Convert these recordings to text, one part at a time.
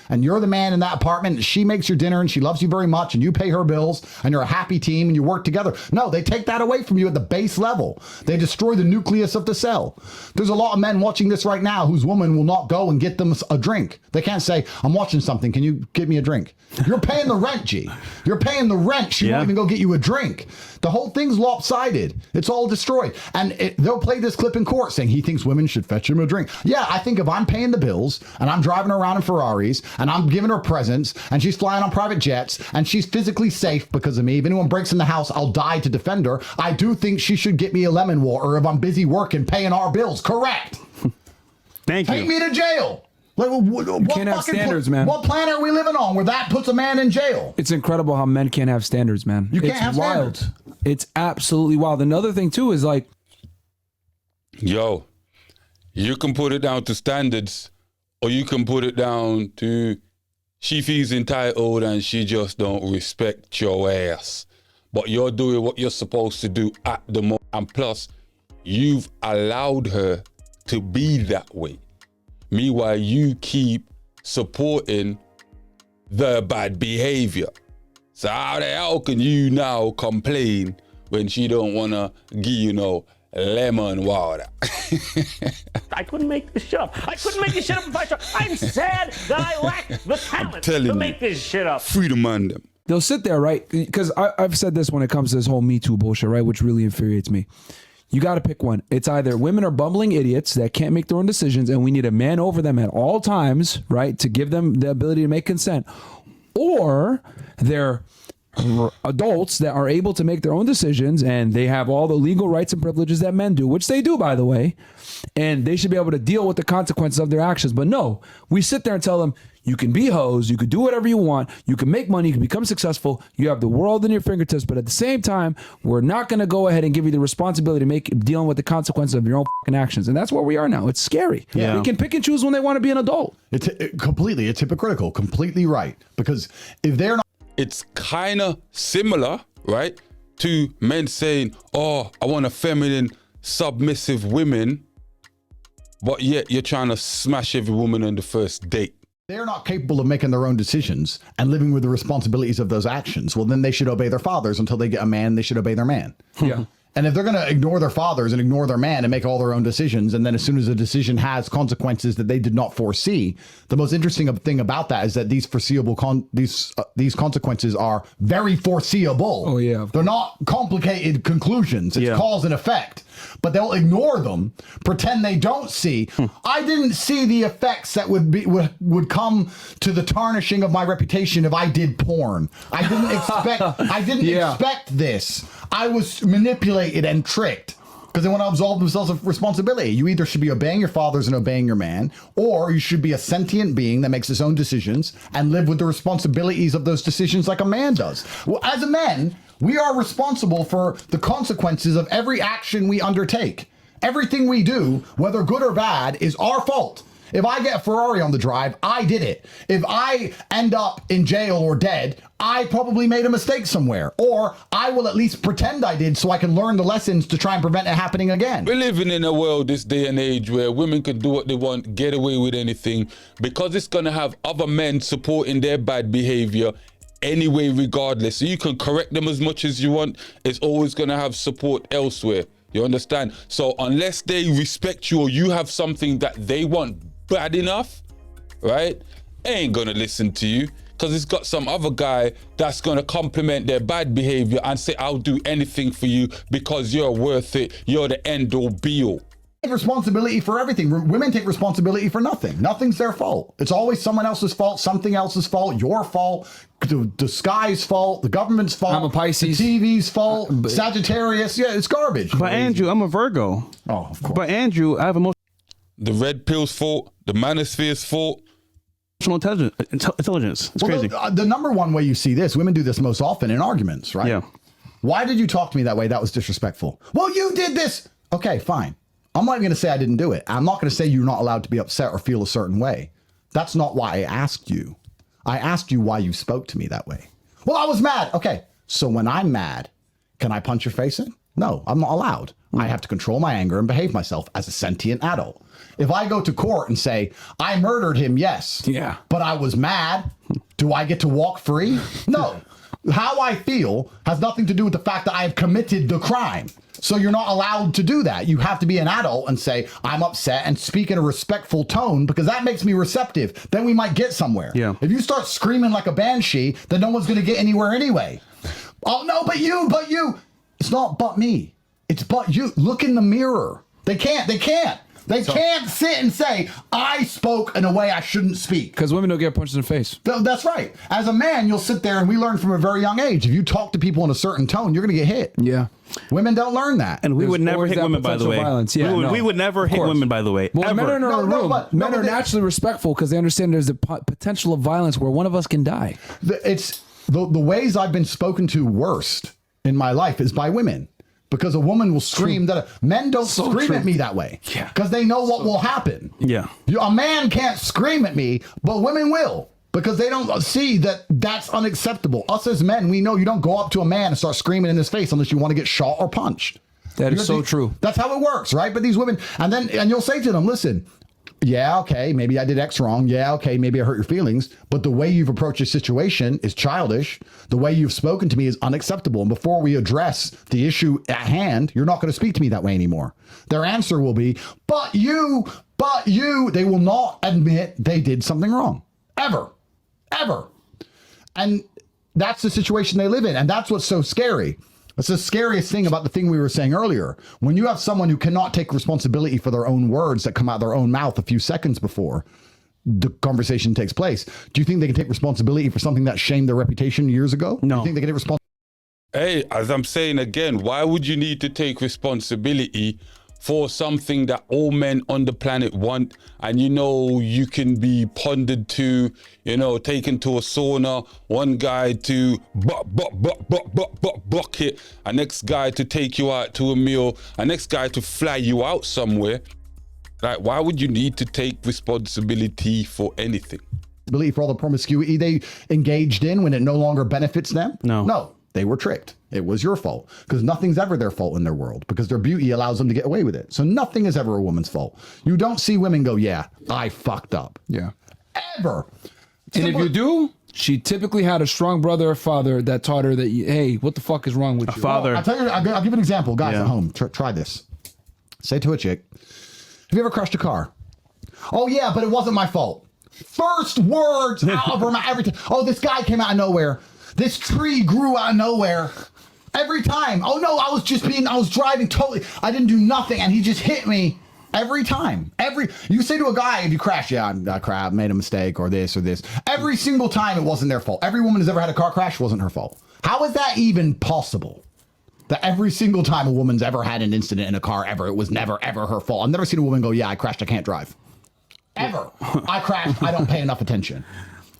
and you're the man in that apartment, and she makes your dinner and she loves you very much and you pay her bills and you're a happy team and you work together. No, they take that away from you at the base level. They destroy the nucleus of the cell. There's a lot of men watching this right now whose woman will not go and get them a drink. They can't say, I'm watching something. Can you give me a drink? You're paying the rent, G. You're paying the rent. She won't even go get you a drink. The whole thing's lopsided. It's all destroyed. And they'll play this clip in court saying he thinks women should fetch him a drink. Yeah, I think if I'm paying the bills and I'm driving her around in Ferraris and I'm giving her presents and she's flying on private jets and she's physically safe because of me, if anyone breaks in the house, I'll die to defend her. I do think she should get me a lemon water if I'm busy working, paying our bills. Correct. Thank you. Take me to jail. Like, what can't have standards, man. What planet are we living on where that puts a man in jail? It's incredible how men can't have standards, man. You can't have wild. standards. It's absolutely wild. Another thing too is like, yo, you can put it down to standards, or you can put it down to she feels entitled and she just don't respect your ass. But you're doing what you're supposed to do at the moment, and plus, you've allowed her to be that way. Meanwhile, you keep supporting the bad behavior. So how the hell can you now complain when she don't wanna give you no lemon water? I couldn't make this shit up. I couldn't make this shit up if I tried. I'm sad that I lack the talent to make this shit up. Freedom on them. they'll sit there, right? Because I've said this when it comes to this whole Me Too bullshit, right? Which really infuriates me. You got to pick one. It's either women are bumbling idiots that can't make their own decisions and we need a man over them at all times, right? To give them the ability to make consent. Or they're adults that are able to make their own decisions and they have all the legal rights and privileges that men do, which they do, by the way. And they should be able to deal with the consequences of their actions. But no, we sit there and tell them, you can be hoes, you can do whatever you want, you can make money, you can become successful, you have the world in your fingertips, but at the same time, we're not going to go ahead and give you the responsibility to make dealing with the consequences of your own fucking actions. And that's where we are now. It's scary. Yeah. We can pick and choose when they want to be an adult. It's hypocritical, completely right. Because if they're not... It's kind of similar, right, to men saying, oh, I want a feminine, submissive women, but yet you're trying to smash every woman on the first date. They're not capable of making their own decisions and living with the responsibilities of those actions. Well, then they should obey their fathers. Until they get a man, they should obey their man. Yeah. And if they're going to ignore their fathers and ignore their man and make all their own decisions, and then as soon as a decision has consequences that they did not foresee, the most interesting thing about that is that these foreseeable these consequences are very foreseeable. Oh, yeah. They're not complicated conclusions. It's cause and effect. But they'll ignore them, pretend they don't see. I didn't see the effects that would come to the tarnishing of my reputation if I did porn. I didn't expect this. I was manipulated and tricked because they want to absolve themselves of responsibility. You either should be obeying your fathers and obeying your man, or you should be a sentient being that makes its own decisions and live with the responsibilities of those decisions like a man does. Well, as a man, we are responsible for the consequences of every action we undertake. Everything we do, whether good or bad, is our fault. If I get a Ferrari on the drive, I did it. If I end up in jail or dead, I probably made a mistake somewhere. Or I will at least pretend I did so I can learn the lessons to try and prevent it happening again. We're living in a world this day and age where women can do what they want, get away with anything, because it's going to have other men supporting their bad behavior anyway, regardless. So you can correct them as much as you want. It's always going to have support elsewhere. You understand? So unless they respect you or you have something that they want bad enough, right, they ain't gonna listen to you because it's got some other guy that's gonna compliment their bad behavior and say, I'll do anything for you because you're worth it. You're the end all be all. Take responsibility for everything. Women take responsibility for nothing. Nothing's their fault. It's always someone else's fault, something else's fault, your fault, the sky's fault, the government's fault. I'm a Pisces. The TV's fault, Sagittarius. Yeah, it's garbage. But Andrew, I'm a Virgo. Oh, of course. But Andrew, I have The red pill's fault, the manosphere's fault. emotional intelligence. It's crazy. The number one way you see this, women do this most often in arguments, right? Yeah. Why did you talk to me that way? That was disrespectful. Well, you did this. Okay, fine. I'm not even going to say I didn't do it. I'm not going to say you're not allowed to be upset or feel a certain way. That's not why I asked you. I asked you why you spoke to me that way. Well, I was mad. Okay, so when I'm mad, can I punch your face in? No, I'm not allowed. I have to control my anger and behave myself as a sentient adult. If I go to court and say, I murdered him, yes. Yeah. But I was mad, do I get to walk free? No. How I feel has nothing to do with the fact that I have committed the crime. So you're not allowed to do that. You have to be an adult and say, I'm upset, and speak in a respectful tone, because that makes me receptive. Then we might get somewhere. Yeah. If you start screaming like a banshee, then no one's going to get anywhere anyway. Oh, no, but you. It's not but me. It's but you. Look in the mirror. They can't. They can't sit and say, I spoke in a way I shouldn't speak. Because women don't get punched in the face. That's right. As a man, you'll sit there, and we learn from a very young age. If you talk to people in a certain tone, you're going to get hit. Yeah. Women don't learn that. And we There's would never always hit that women, by the potential way. violence. Yeah, we would never hit course. women, by the way. Well, ever. men are in our room. Men are they- naturally respectful because they understand there's the potential of violence where one of us can die. It's the ways I've been spoken to worst in my life is by women. Because a woman will scream that men don't scream at me that way. Yeah. Because they know what will happen. Yeah. A man can't scream at me, but women will. Because they don't see that that's unacceptable. Us as men, we know you don't go up to a man and start screaming in his face unless you want to get shot or punched. That is so true. That's how it works, right? But these women, and you'll say to them, listen, yeah, okay, maybe I did X wrong. Yeah, okay, maybe I hurt your feelings. But the way you've approached this situation is childish. The way you've spoken to me is unacceptable. And before we address the issue at hand, you're not going to speak to me that way anymore. Their answer will be, but you. They will not admit they did something wrong. Ever. And that's the situation they live in. And that's what's so scary. That's the scariest thing about the thing we were saying earlier. When you have someone who cannot take responsibility for their own words that come out of their own mouth a few seconds before the conversation takes place, do you think they can take responsibility for something that shamed their reputation years ago? No. Do you think they can take responsibility? Hey, as I'm saying again, why would you need to take responsibility for something that all men on the planet want? And you can be pondered to, taken to a sauna, one guy to bucket, a next guy to take you out to a meal, a next guy to fly you out somewhere. Like, why would you need to take responsibility for anything? For all the promiscuity they engaged in when it no longer benefits them? No. They were tricked. It was your fault, because nothing's ever their fault in their world, because their beauty allows them to get away with it. So nothing is ever a woman's fault. You don't see women go, yeah, I fucked up. Yeah. Ever. And if you do, she typically had a strong brother or father that taught her that, hey, what the fuck is wrong with you? Father. I'll tell you, I'll give you an example. Guys at home, try this. Say to a chick, have you ever crashed a car? Oh, yeah, but it wasn't my fault. First words out of her mouth every time. Oh, this guy came out of nowhere. This tree grew out of nowhere. Every time. Oh, no, I was driving totally. I didn't do nothing, and he just hit me. Every time. You say to a guy, if you crash, yeah, I made a mistake, or this or this. Every single time it wasn't their fault. Every woman who's ever had a car crash wasn't her fault. How is that even possible? That every single time a woman's ever had an incident in a car ever, it was never, ever her fault. I've never seen a woman go, yeah, I crashed, I can't drive. Ever. I crashed, I don't pay enough attention.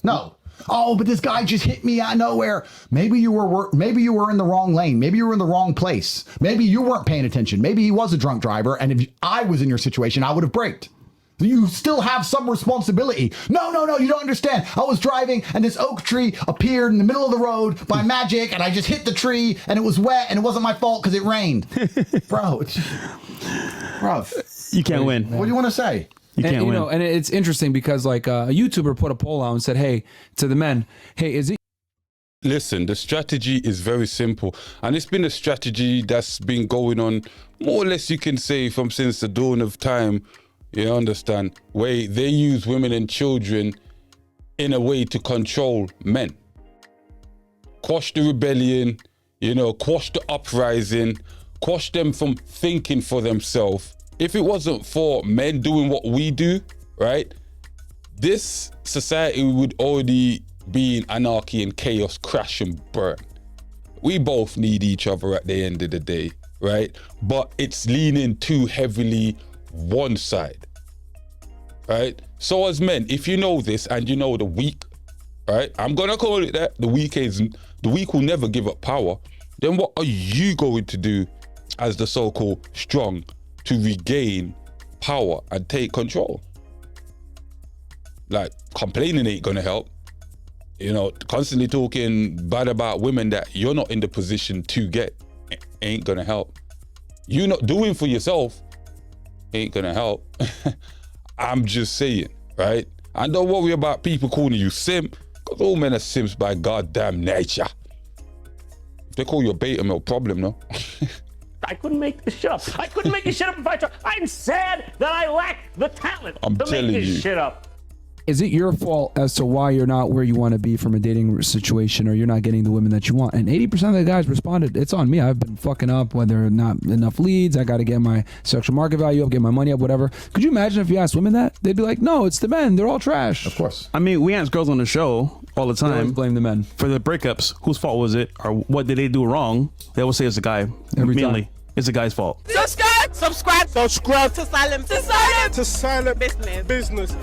No. Oh, but this guy just hit me out of nowhere. Maybe you were in the wrong lane. Maybe you were in the wrong place. Maybe you weren't paying attention. Maybe he was a drunk driver, and if I was in your situation, I would have braked. You still have some responsibility. No, you don't understand. I was driving, and this oak tree appeared in the middle of the road by magic, and I just hit the tree, and it was wet, and it wasn't my fault because it rained. Bro, You can't win. What do you want to say? You can't win. And it's interesting because like a YouTuber put a poll out and said, hey, to the men, hey, is it? Listen, the strategy is very simple, and it's been a strategy that's been going on more or less, you can say, from since the dawn of time. You understand? Where they use women and children in a way to control men. Quash the rebellion, quash the uprising, quash them from thinking for themselves. If it wasn't for men doing what we do, right, this society would already be in anarchy and chaos, crash and burn. We both need each other at the end of the day, right? But it's leaning too heavily one side, right? So as men, if you know this and you know the weak, right, I'm gonna call it that, the weak will never give up power, then what are you going to do as the so-called strong to regain power and take control? Like, complaining ain't gonna help. Constantly talking bad about women that you're not in the position to get ain't gonna help. You not doing for yourself ain't gonna help. I'm just saying, right? And don't worry about people calling you simp, because all men are simps by goddamn nature. If they call you a beta male, problem, no? I couldn't make this shit up. I couldn't make this shit up if I tried. I'm sad that I lack the talent to make this shit up. Is it your fault as to why you're not where you want to be from a dating situation, or you're not getting the women that you want? And 80% of the guys responded, it's on me. I've been fucking up, whether not enough leads, I got to get my sexual market value up, get my money up, whatever. Could you imagine if you asked women that? They'd be like, no, it's the men. They're all trash. Of course. I mean, we ask girls on the show all the They always time blame the men. for the breakups. Whose fault was it, or what did they do wrong? They always say it's the guy. Every Mainly, time. it's the guy's fault. Subscribe to Silent Business.